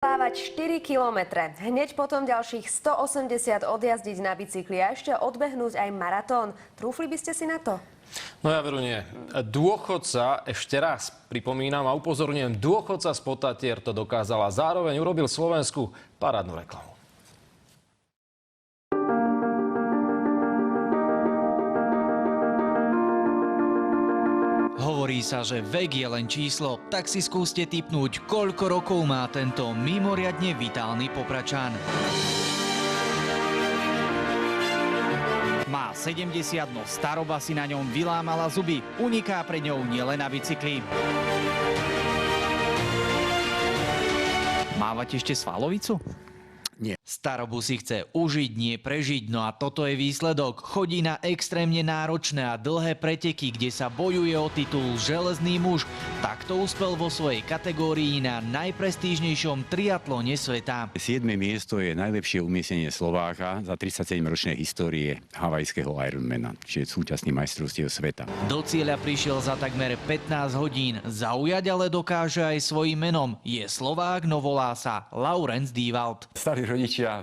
Plávať 4 kilometre, hneď potom ďalších 180 odjazdiť na bicykli a ešte odbehnúť aj maratón. Trúfli by ste si na to? No ja veru nie. Dôchodca, ešte raz pripomínam a upozorňujem, dôchodca z Potatier to dokázal a zároveň urobil Slovensku parádnu reklamu. Hovorí sa, že vek je len číslo, tak si skúste tipnúť, koľko rokov má tento mimoriadne vitálny Popračan. Má 70, no staroba si na ňom vylámala zuby. Uniká pred ňou nielen na bicykli. Mávate ešte svalovicu? Nie. Starobu si chce užiť, nie prežiť, no a toto je výsledok. Chodí na extrémne náročné a dlhé preteky, kde sa bojuje o titul Železný muž. Takto uspel vo svojej kategórii na najprestížnejšom triatlone sveta. 7. miesto je najlepšie umiestnenie Slováka za 37-ročnej histórie havajského Ironmana, čiže súčasný majstrovstiev sveta. Do cieľa prišiel za takmer 15 hodín. Zaujať ale dokáže aj svojím menom. Je Slovák, no volá sa Laurens Dewald. Starí rodičia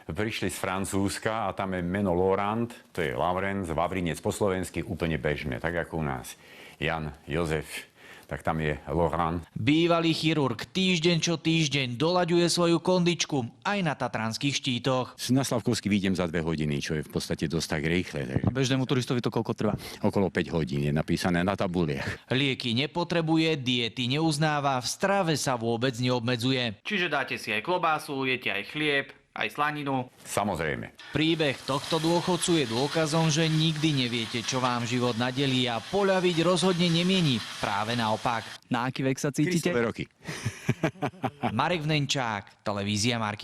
prišli z Francúzska a tam je meno Laurent, to je Laurens, Vavrinec po slovensky úplne bežné, tak ako u nás Jan, Jozef, tak tam je Laurent. Bývalý chirurg týždeň čo týždeň doľaďuje svoju kondičku aj na tatranských štítoch. Na Slavkovský výjdem za 2 hodiny, čo je v podstate dosť tak rýchle. A bežnému turistovi to koľko trvá? Okolo 5 hodín je napísané na tabuliach. Lieky nepotrebuje, diety neuznáva, v strave sa vôbec neobmedzuje. Čiže dáte si aj klobásu, jete aj chlieb, aj slaninu. Samozrejme. Príbeh tohto dôchodcu je dôkazom, že nikdy neviete, čo vám život nadelí a poľaviť rozhodne nemieni. Práve naopak. Na aký vek sa cítite? 400 roky. Marek Vnenčák, televízia Marky.